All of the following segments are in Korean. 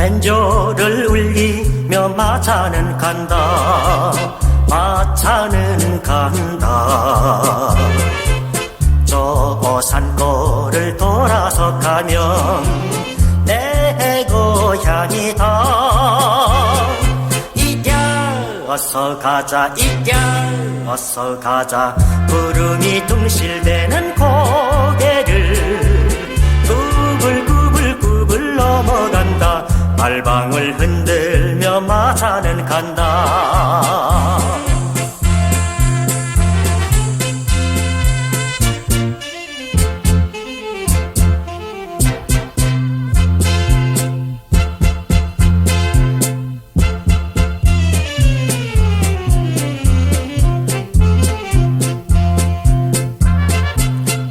벤조를 울리며 마차는 간다. 마차는 간다. 저 산골을 돌아서 가면 내 고향이다. 이랴 어서 가자, 이랴 어서 가자. 구름이 둥실대는 고개를 구불구불구불 넘어간다. 발방울 흔들며 마차는 간다.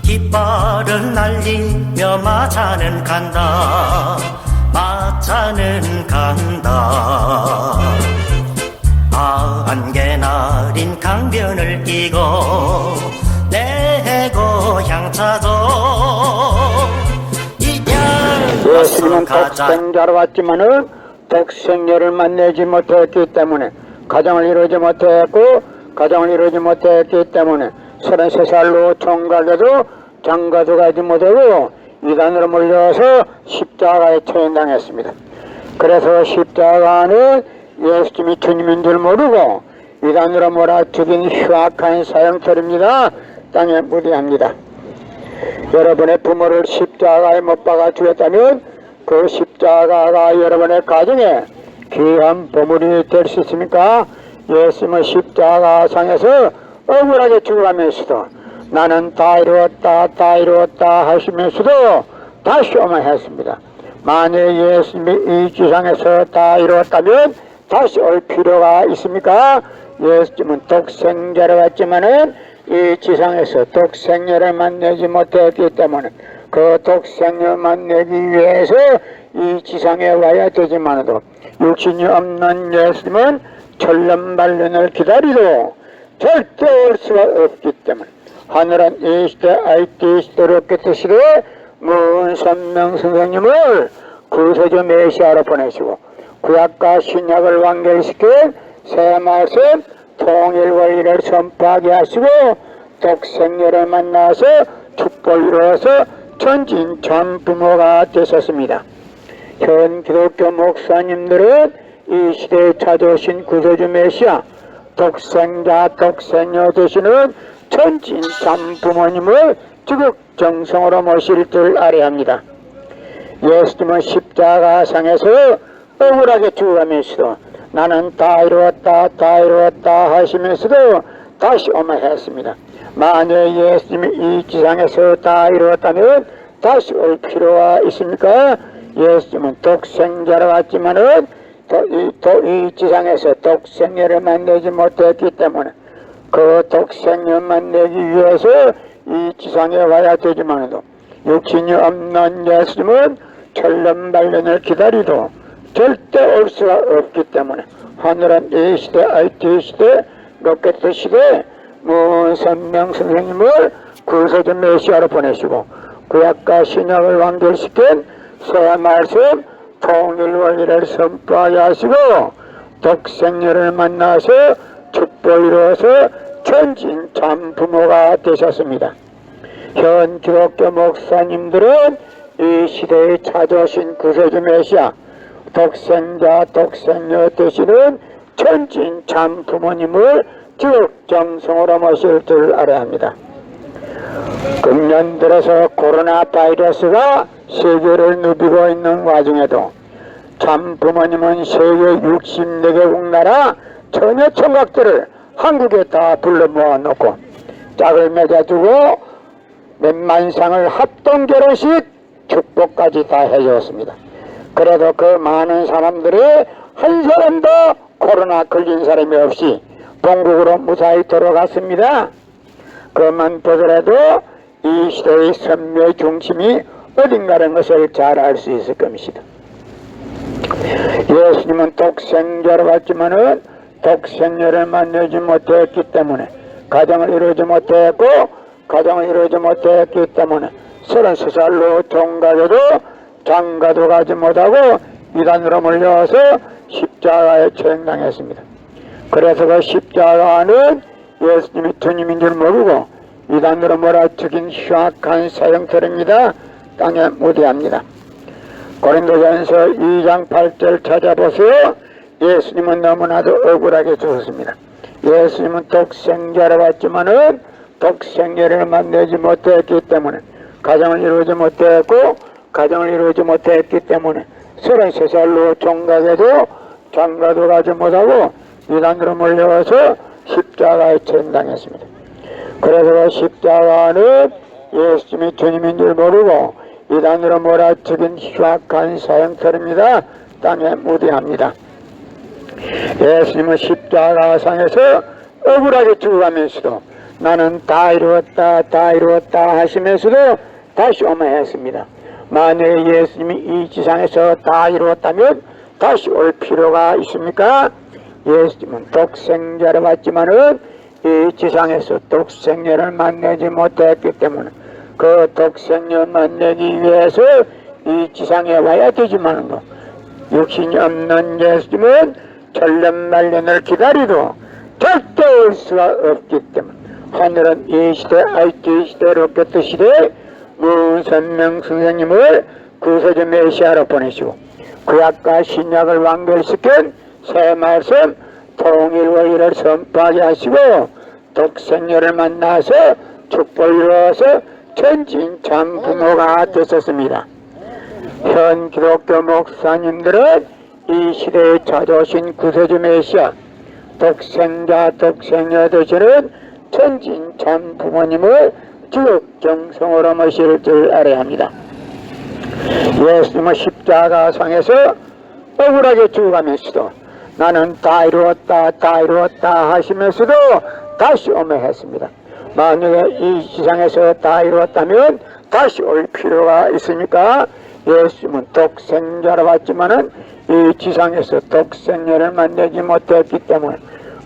깃발을 날리며 마차는 간다. 마차는 간다. 안개 날인 강변을 끼고 내 고향 찾아. 예수님은 독생자로 왔지만은 독생녀를 만나지 못했기 때문에 가정을 이루지 못했고, 가정을 이루지 못했기 때문에 33살로 총각에도 장가도 가지 못하고 이단으로 몰려서 십자가에 처형당했습니다. 그래서 십자가는 예수님이 주님인 줄 모르고 이단으로 몰아 죽인 흉악한 사형털입니다. 땅에 무디합니다. 여러분의 부모를 십자가에 못 박아 죽였다면 그 십자가가 여러분의 가정에 귀한 보물이 될 수 있습니까? 예수님은 십자가상에서 억울하게 죽어가면서도 나는 다 이루었다, 다 이루었다 하시면서도 다시 오면 했습니다. 만약 예수님이 이 지상에서 다 이루었다면 다시 올 필요가 있습니까? 예수님은 독생자로 왔지만은 이 지상에서 독생녀를 만나지 못했기 때문에 그 독생녀 만나기 위해서 이 지상에 와야 되지만도 육신이 없는 예수님은 천년만년을 기다리도 절대 올 수가 없기 때문에 하늘은 이 시대 IT 시대로 깨뜨시되 문선명 선생님을 구세주 메시아로 보내시고 구약과 신약을 완결시킨 새 말씀 통일 원리를 선포하게 하시고 독생녀를 만나서 축복을 이루어서 천진 전부모가 되셨습니다. 현 기독교 목사님들은 이 시대에 찾아오신 구세주 메시아 독생자 독생녀 되시는 천진 전부모님을 지극정성으로 모실 줄 알아야 합니다. 예수님은 십자가상에서 억울하게 죽어가면서도 나는 다 이루었다, 다 이루었다 하시면서도 다시 오마 했습니다. 만약 예수님이 이 지상에서 다 이루었다면 다시 올 필요가 있습니까? 예수님은 독생자로 왔지만은 이 지상에서 독생녀를 만나지 못했기 때문에 그 독생녀 만나기 위해서 이 지상에 와야 되지만도 육신이 없는 예수님은 천년만년을 기다리도 절대 올 수가 없기 때문에 하늘은 이 시대 IT 시대 로켓 시대 문선명 선생님을 구세주 메시아로 보내시고 구약과 신약을 완결시킨 새 말씀 통일 원리를 선포하게 하시고 독생녀를 만나서 축복을 이루어서 천진 참부모가 되셨습니다. 현 기독교 목사님들은 이 시대에 찾아오신 구세주 메시아 독생자 독생녀 되시는 천진 참부모님을 지극정성으로 모실 줄 알아야 합니다. 금년 들어서 코로나 바이러스가 세계를 누비고 있는 와중에도 참부모님은 세계 64개국 나라 처녀 총각들을 한국에 다 불러 모아놓고 짝을 맺어주고 몇만상을 합동결혼식 축복까지 다 해주었습니다. 그래도 그 많은 사람들이 한 사람도 코로나 걸린 사람이 없이 본국으로 무사히 돌아갔습니다. 그만 보더라도 이 시대의 선묘의 중심이 어딘가라는 것을 잘 알 수 있을 것입니다. 예수님은 독생자로 왔지만은 독생녀를 만나지 못했기 때문에 가정을 이루지 못했고 가정을 이루지 못했기 때문에 33살로 종가에도 장가도 가지 못하고 이단으로 몰려서 십자가에 처형당했습니다. 그래서 그 십자가는 예수님이 주님인 줄 모르고 이단으로 몰아치긴 흉악한 사형터입니다. 땅에 무대합니다. 고린도전서 2장 8절 찾아보세요. 예수님은 너무나도 억울하게 죽었습니다. 예수님은 독생자로 왔지만은 독생자를 만나지 못했기 때문에 가정을 이루지 못했고 가정을 이루지 못했기 때문에 33살로 종각에도 장가도 가지 못하고 이단으로 몰려와서 십자가에 처형당했습니다. 그래서 십자가는 예수님이 주님인 줄 모르고 이단으로 몰아치긴 흉악한 사형터입니다. 땅에 무대합니다. 예수님은 십자가상에서 억울하게 죽어가면서도 나는 다 이루었다 다 이루었다 하시면서도 다시 오매했습니다. 만약에 예수님이 이 지상에서 다 이루었다면 다시 올 필요가 있습니까? 예수님은 독생자를 받지만은 이 지상에서 독생자를 만나지 못했기 때문에 그 독생자 만나기 위해서 이 지상에 와야 되지만은 육신이 없는 예수님은 천년만년을 기다리도 절대 올 수가 없기 때문에 하늘은 이 시대 IT 시대 로켓 시대 무선명 선생님을 구세주 메시아로 보내시고 구약과 신약을 완결시킨 새 말씀 통일 원리를 선포하게 하시고 독생녀를 만나서 축복을 이루어서 천진참 부모가 되셨습니다. 현 기독교 목사님들은 이 시대에 찾아오신 구세주 메시아 독생자 독생녀 되시는 천진참 부모님을 지극정성으로 모실 줄 알아야 합니다. 예수님은 십자가상에서 억울하게 죽어가면서도 나는 다 이루었다 다 이루었다 하시면서도 다시 오매했습니다. 만약에 이 지상에서 다 이루었다면 다시 올 필요가 있습니까? 예수님은 독생자로 왔지만은 이 지상에서 독생자를 만나지 못했기 때문에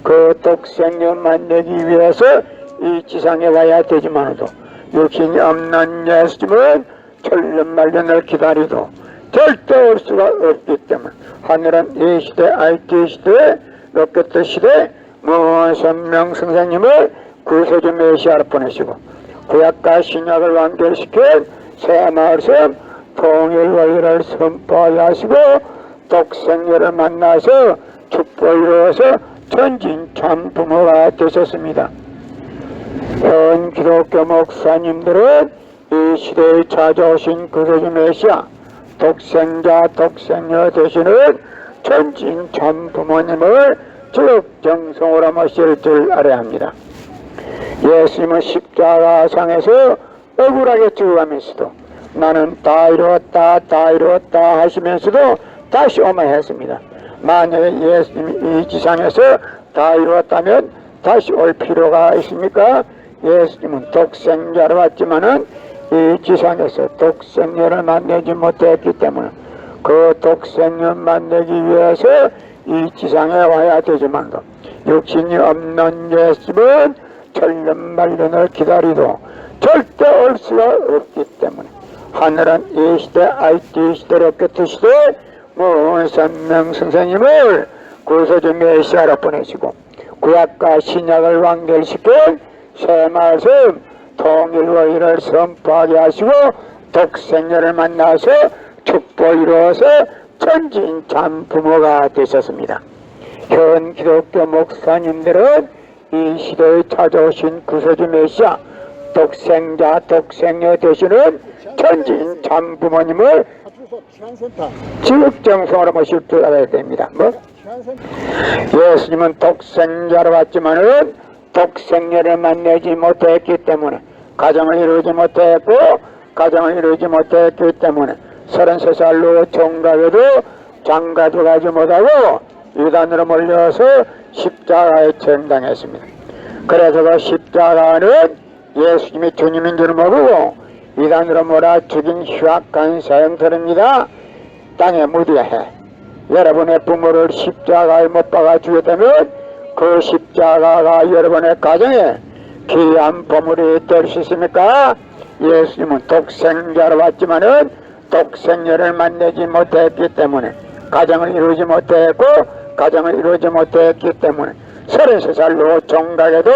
그 독생자 만나기 위해서 이 지상에 와야 되지만도 육신이 없는 예수님은 천년만년을 기다리도 절대 올 수가 없기 때문에 하늘은 이 시대 IT 시대 로켓 시대 무선명 선생님을 구세주 메시아로 보내시고 구약과 신약을 완결시킨 새 말씀 통일 원리를 선포하게 하시고 독생녀를 만나서 축복을 이루어서 천진참 부모가 되셨습니다. 현 기독교 목사님들은 이 시대에 찾아오신 구세주 메시아 독생자 독생녀 되시는 천진참 부모님을 지극정성으로 모실 줄 알아야 합니다. 예수님은 십자가상에서 억울하게 죽어가면서도 나는 다 이루었다 다 이루었다 하시면서도 다시 오매했습니다. 만약에 예수님이 이 지상에서 다 이루었다면 다시 올 필요가 있습니까? 예수님은 독생자로 왔지만은 이 지상에서 독생녀를 만나지 못했기 때문에 그 독생녀를 만나기 위해서 이 지상에 와야 되지만도 육신이 없는 예수님은 천년만년을 기다리도 절대 올 수가 없기 때문에 하늘은 이 시대 IT 시대 로켓 시대 무선명 선생님을 구세주 메시아로 보내시고 구약과 신약을 완결시킨 새 말씀 통일 원리를 선포하게 하시고 독생녀를 만나서 축복을 이루어서 천진참 부모가 되셨습니다. 현 기독교 목사님들은 이 시대에 찾아오신 구세주 메시아 독생자 독생녀 되시는 천진참 부모님을 지극정성으로 모실 줄 알아야 됩니다. 예수님은 독생자로 왔지만은 독생녀를 만나지 못했기 때문에 가정을 이루지 못했고 가정을 이루지 못했기 때문에 33살로 종각에도 장가도 가지 못하고 이단으로 몰려서 십자가에 처형당했습니다. 그래서 그 십자가는 예수님이 주님인 줄 모르고 이단으로 몰아 죽인 흉악한 사형터입니다. 땅에 묻어야 해. 여러분의 부모를 십자가에 못 박아 죽였다면 그 십자가가 여러분의 가정에 귀한 보물이 될 수 있습니까? 예수님은 독생자로 왔지만은 독생녀를 만나지 못했기 때문에 가정을 이루지 못했고 가정을 이루지 못했기 때문에 33살로 종각에도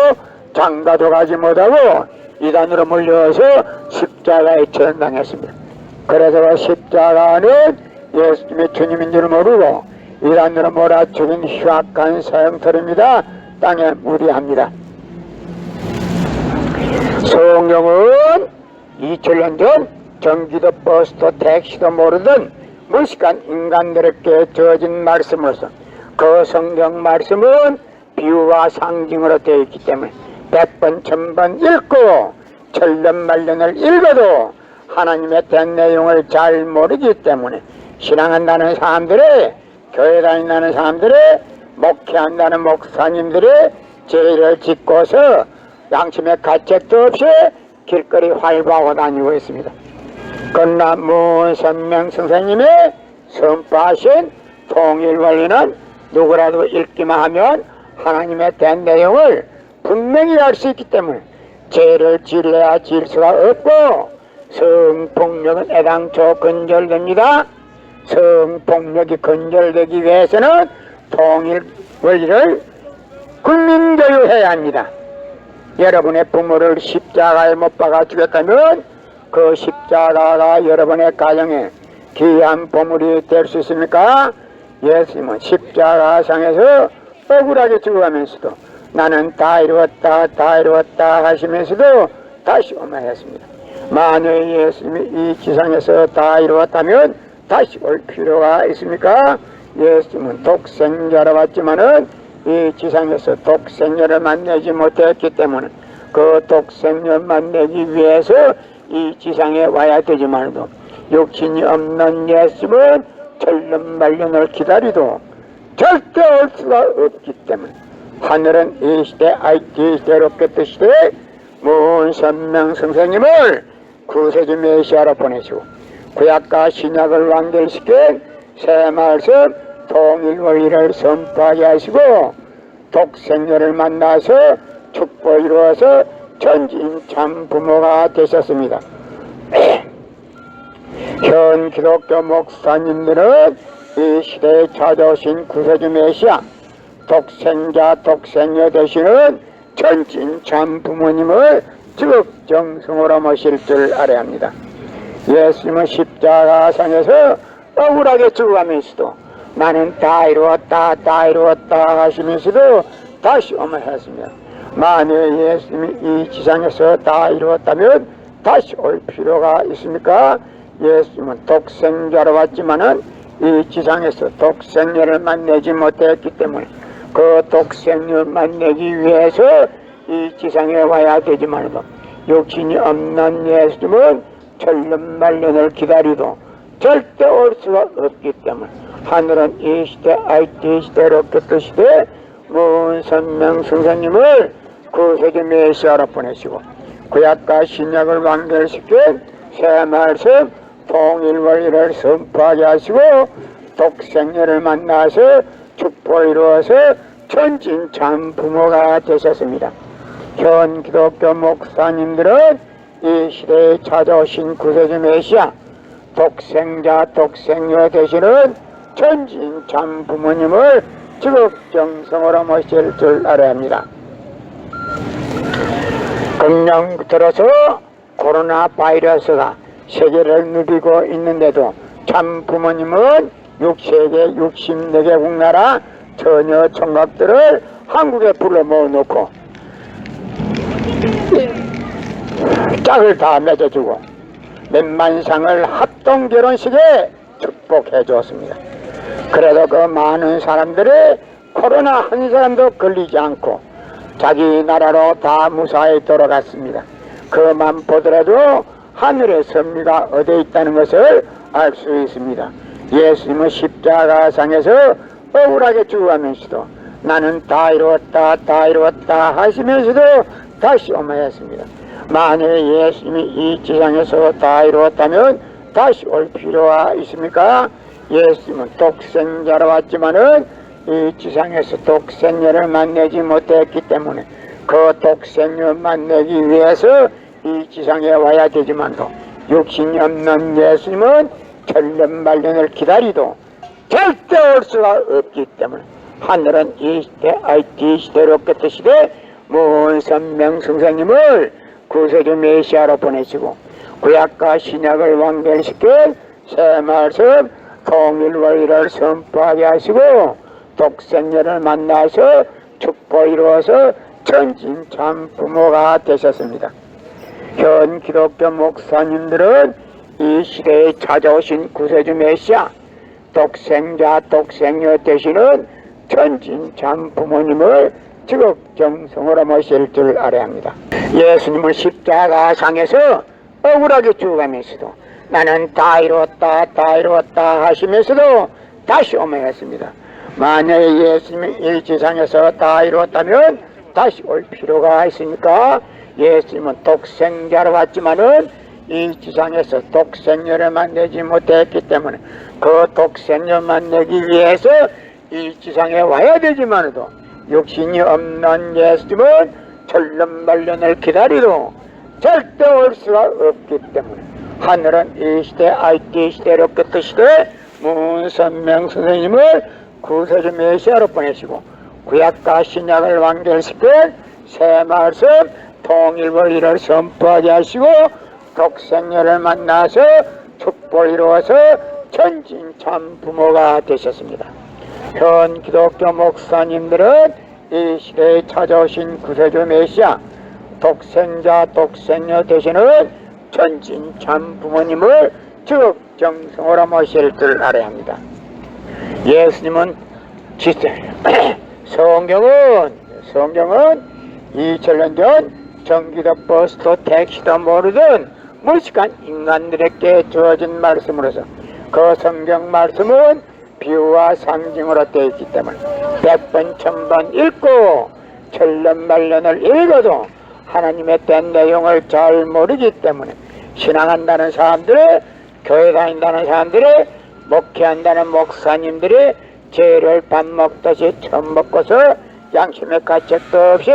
장가도 가지 못하고 이단으로 물려서 십자가에 전당했습니다. 그래서 십자가는 예수님의 주님인 줄 모르고 이단으로 몰아죽인 흉악한 사형털입니다. 땅에 무리합니다. 성경은 2000년 전 전기도 버스도 택시도 모르던 무식한 인간들에게 주어진 말씀으로서 그 성경 말씀은 비유와 상징으로 되어 있기 때문에 100번 1000번 읽고 천년만년을 읽어도 하나님의 된 내용을 잘 모르기 때문에 신앙한다는 사람들의 교회 다닌다는 사람들의 목회한다는 목사님들의 죄를 짓고서 양심의 가책도 없이 길거리 활보하고 다니고 있습니다. 그러나 문선명 선생님의 선포하신 통일원리는 누구라도 읽기만 하면 하나님의 된 내용을 분명히 알 수 있기 때문에 죄를 지려야 질 수가 없고 성폭력은 애당초 근절됩니다. 성폭력이 근절되기 위해서는 통일원리를 국민교육해야 합니다. 여러분의 부모를 십자가에 못 박아 죽였다면 그 십자가가 여러분의 가정에 귀한 보물이 될 수 있습니까? 예수님은 십자가상에서 억울하게 죽어가면서도 나는 다 이루었다 다 이루었다 하시면서도 다시 오만했습니다. 만약 예수님이 이 지상에서 다 이루었다면 다시 올 필요가 있습니까? 예수님은 독생자로 왔지만은 이 지상에서 독생자를 만나지 못했기 때문에 그 독생자를 만나기 위해서 이 지상에 와야 되지만도 육신이 없는 예수님은 천년만년을 기다리도 절대 올 수가 없기 때문에 하늘은 이 시대 IT 시대 로켓 시대 문선명 선생님을 구세주 메시아로 보내시고 구약과 신약을 완결시킨 새 말씀 통일원리를 선포하게 하시고 독생녀를 만나서 축복 이루어서 전진 참 부모가 되셨습니다. 현 기독교 목사님들은 이 시대에 찾아오신 구세주 메시아 독생자 독생녀 되시는 전진 참 부모님을 지극정성으로 모실 줄 알아야 합니다. 예수님은 십자가상에서 억울하게 죽어가면서도 나는 다 이루었다 다 이루었다 하시면서도 다시 오만했습니다. 만약 예수님이 이 지상에서 다 이루었다면 다시 올 필요가 있습니까? 예수님은 독생자로 왔지만은 이 지상에서 독생자를 만나지 못했기 때문에 그 독생자를 만나기 위해서 이 지상에 와야 되지만도 육신이 없는 예수님은 천년만년을 기다리도 절대 올 수가 없기 때문에 하늘은 이 시대 IT 시대 로켓 시대 문선명 선생님을 구세주 메시아로 보내시고 구약과 신약을 완결시킨 새 말씀 통일원리를 선포하게 하시고 독생녀를 만나서 축복을 이루어서 전진 참 부모가 되셨습니다. 현 기독교 목사님들은 이 시대에 찾아오신 구세주 메시아 독생자 독생녀 되시는 전진 참 부모님을 지극정성으로 모실 줄 알아야 합니다. 금년 들어서 코로나 바이러스가 세계를 누비고 있는데도 참 부모님은 6세계 64개국 나라 처녀 총각들을 한국에 불러 모아놓고 짝을 다 맺어주고 몇만상을 합동 결혼식에 축복해 주었습니다. 그래도 그 많은 사람들이 코로나 한 사람도 걸리지 않고 자기 나라로 다 무사히 돌아갔습니다. 그만 보더라도 하늘의 섭리가 어디에 있다는 것을 알 수 있습니다. 예수님은 십자가상에서 억울하게 죽어가면서도 나는 다 이루었다 다 이루었다 하시면서도 다시 오만했습니다. 만약 예수님이 이 지상에서 다 이루었다면 다시 올 필요가 있습니까? 예수님은 독생자로 왔지만은 이 지상에서 독생녀를 만나지 못했기 때문에 그 독생녀를 만나기 위해서 이 지상에 와야 되지만도 육신이 없는 예수님은 천년만년을 기다리도 절대 올 수가 없기 때문에 하늘은 이 시대 IT 시대로 끝의 시대 문선명 선생님을 구세주 메시아로 보내시고 구약과 신약을 완결시켜 새 말씀 통일원리를 선포하게 하시고 독생녀를 만나서 축복 이루어서 천진참 부모가 되셨습니다. 현 기독교 목사님들은 이 시대에 찾아오신 구세주 메시아 독생자 독생녀 되시는 천진참 부모님을 지극정성으로 모실 줄 알아야 합니다. 예수님은 십자가상에서 억울하게 죽어가면서도 나는 다 이루었다 다 이루었다 하시면서도 다시 오매했습니다. 만약에 예수님이 이 지상에서 다 이루었다면 다시 올 필요가 있으니까 예수님은 독생자로 왔지만은 이 지상에서 독생녀를 만나지 못했기 때문에 그 독생녀 만나기 위해서 이 지상에 와야 되지만도 육신이 없는 예수님은 천년만년을 기다리도 절대 올 수가 없기 때문에 하늘은 이 시대 IT 시대로 끝의 시대 문선명 선생님을 구세주 메시아로 보내시고 구약과 신약을 완결시켜 새 말씀 통일원리를 선포하게 하시고 독생녀를 만나서 축복을 이루어서 천진참 부모가 되셨습니다. 현 기독교 목사님들은 이 시대에 찾아오신 구세주 메시아 독생자 독생녀 되시는 천진참 부모님을 적정성으로 모실 줄 알아야 합니다. 예수님은 성경은 2000년 전 전기도 버스도 택시도 모르던 무식한 인간들에게 주어진 말씀으로서 그 성경 말씀은 비유와 상징으로 되어 있기 때문에 100번 1000번 읽고 천년만년을 읽어도 하나님의 된 내용을 잘 모르기 때문에 신앙한다는 사람들의 교회 다닌다는 사람들의 목회한다는 목사님들이 죄를 밥 먹듯이 처음 먹고서 양심의 가책도 없이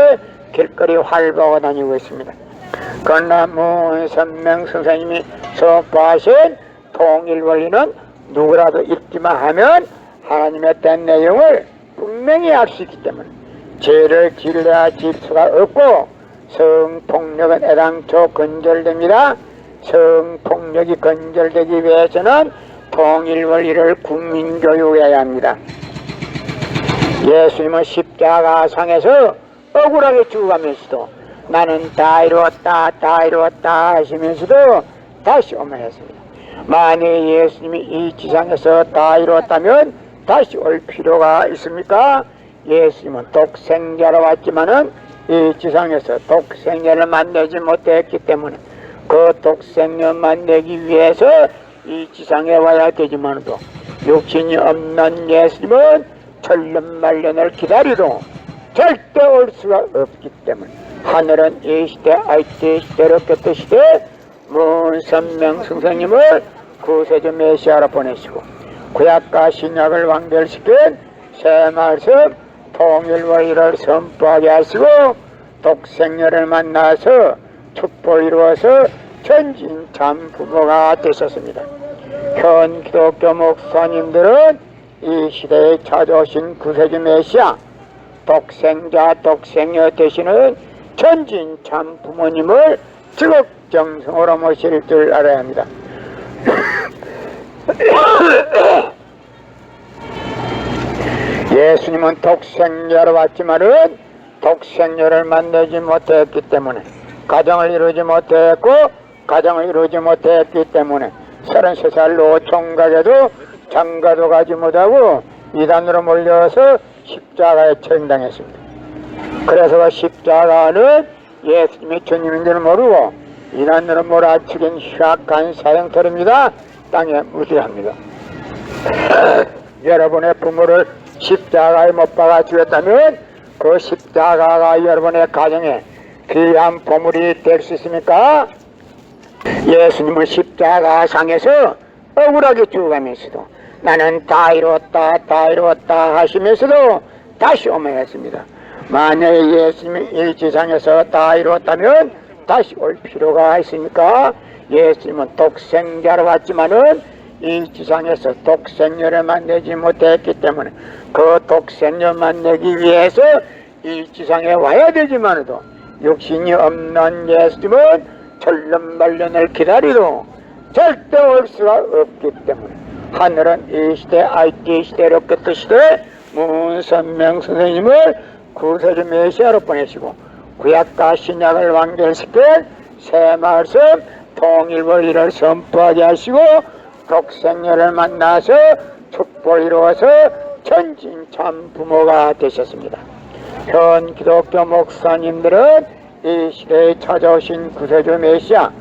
길거리 활보하고 다니고 있습니다. 그러나 문선명 선생님이 선포하신 통일원리는 누구라도 읽기만 하면 하나님의 된 내용을 분명히 알 수 있기 때문에 죄를 질러야 질 수가 없고 성폭력은 애당초 건절됩니다. 성폭력이 건절되기 위해서는 통일원리를 국민교육해야 합니다. 예수님은 십자가상에서 억울하게 죽어가면서도 나는 다 이루었다 다 이루었다 하시면서도 다시 오매했습니다. 만약 예수님이 이 지상에서 다 이루었다면 다시 올 필요가 있습니까? 예수님은 독생자로 왔지만은 이 지상에서 독생자를 만나지 못했기 때문에 그 독생자 만나기 위해서 이 지상에 와야 되지만도 육신이 없는 예수님은 천년만년을 기다리도 절대 올 수가 없기 때문에 하늘은 이 시대 IT 시대로 끝의 시대 문선명 선생님을 구세주 메시아로 보내시고 구약과 신약을 완결시킨 새 말씀 통일원리를 선포하게 하시고 독생녀를 만나서 축복을 이루어서 천진참 부모가 되셨습니다. 현 기독교 목사님들은 이 시대에 찾아오신 구세주 메시아 독생자 독생녀 되시는 천진참 부모님을 지극정성으로 모실 줄 알아야 합니다. 예수님은 독생자로 왔지만은 독생녀를 만나지 못했기 때문에 가정을 이루지 못했고 가정을 이루지 못했기 때문에 33살 노총각에도 장가도 가지 못하고 이단으로 몰려서 십자가에 처형당했습니다. 그래서 십자가는 예수님이 주님인 줄 모르고 이단으로 몰아치긴 흉악한 사형터입니다. 땅에 무시합니다. 여러분의 부모를 십자가에 못 박아 죽였다면 그 십자가가 여러분의 가정에 귀한 보물이 될 수 있습니까? 예수님은 십자가상에서 억울하게 죽어가면서도 나는 다 이루었다 다 이루었다 하시면서도 다시 오매했습니다. 만약에 예수님이 이 지상에서 다 이루었다면 다시 올 필요가 있으니까 예수님은 독생자로 왔지만은 이 지상에서 독생녀를 만나지 못했기 때문에 그 독생녀 만나기 위해서 이 지상에 와야 되지만도 육신이 없는 예수님은 천년만년을 기다리도 절대 올 수가 없기 때문에 하늘은 이 시대 IT 시대로 끝의 시대 문선명 선생님을 구세주 메시아로 보내시고 구약과 신약을 완결시킨 새 말씀 통일원리를 선포하게 하시고 독생녀를 만나서 축복을 이루어서 천진참 부모가 되셨습니다. 현 기독교 목사님들은 이 시대에 찾아오신 구세주 메시아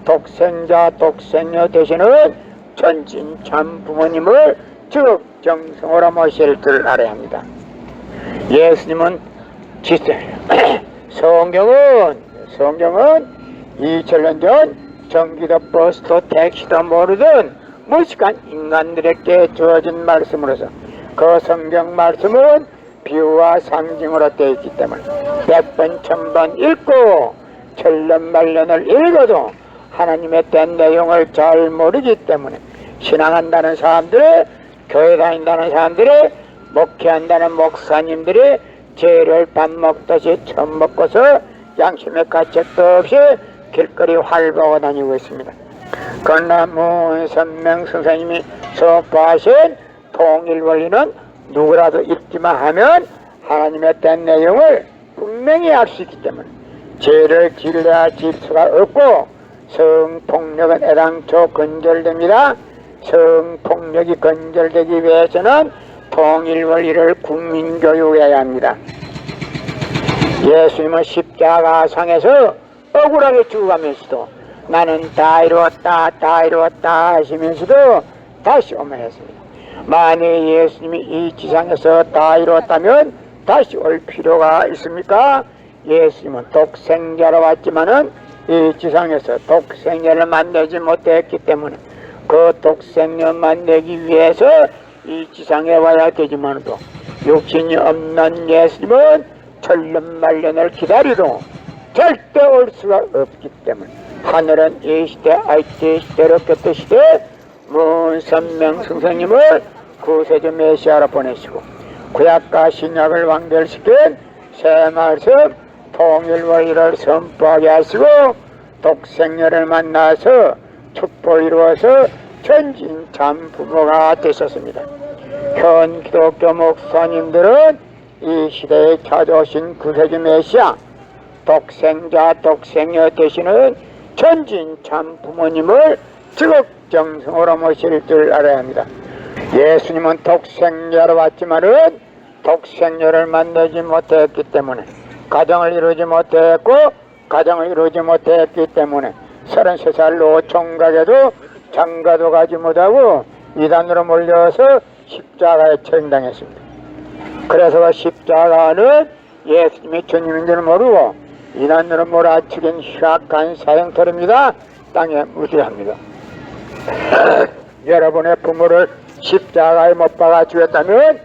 독생자 독생녀 되시는 천진참 부모님을 즉정성으로 모실 줄 알아야 합니다. 예수님은 성경은 2000년 전 전기도 버스도 택시도 모르던 무식한 인간들에게 주어진 말씀으로서 그 성경 말씀은 비유와 상징으로 되어 있기 때문에 100번 1000번 읽고 천년만년을 읽어도 하나님의 된 내용을 잘 모르기 때문에 신앙한다는 사람들이 교회 다닌다는 사람들이 목회한다는 목사님들이 죄를 밥 먹듯이 처음 먹고서 양심의 가책도 없이 길거리 활보하고 다니고 있습니다. 그러나 문선명 선생님이 선포하신 통일원리는 누구라도 읽기만 하면 하나님의 된 내용을 분명히 알 수 있기 때문에 죄를 질러야 질 수가 없고 성폭력은 애당초 건절됩니다. 성폭력이 건절되기 위해서는 통일원리를 국민교육해야 합니다. 예수님은 십자가상에서 억울하게 죽어가면서도 나는 다 이루었다 하시면서도 다시 오면했습니다. 만약 예수님이 이 지상에서 다 이루었다면 다시 올 필요가 있습니까? 예수님은 독생자로 왔지만은 이 지상에서 독생자를 만나지 못했기 때문에 그 독생자 만나기 위해서 이 지상에 와야 되지만도 육신이 없는 예수님은 천년만년을 기다리도 절대 올 수가 없기 때문에 하늘은 이 시대 IT 시대로 끝의 시대 문선명 선생님을 구세주 메시아로 보내시고 구약과 신약을 완결시킨 새 말씀 통일원리를 선포하게 하시고 독생녀를 만나서 축복을 이루어서 천진참 부모가 되셨습니다. 현 기독교 목사님들은 이 시대에 찾아오신 구세주 메시아 독생자 독생녀 되시는 천진참 부모님을 지극정성으로 모실 줄 알아야 합니다. 예수님은 독생자로 왔지만은 독생녀를 만나지 못했기 때문에 가정을 이루지 못했고 가정을 이루지 못했기 때문에 33살 노총각에도 장가도 가지 못하고 이단으로 몰려서 십자가에 처형당했습니다. 그래서 십자가는 예수님이 주님인 줄 모르고 이단으로 몰아치긴 흉악한 사형터입니다. 땅에 무시합니다. 여러분의 부모를 십자가에 못 박아 주었다면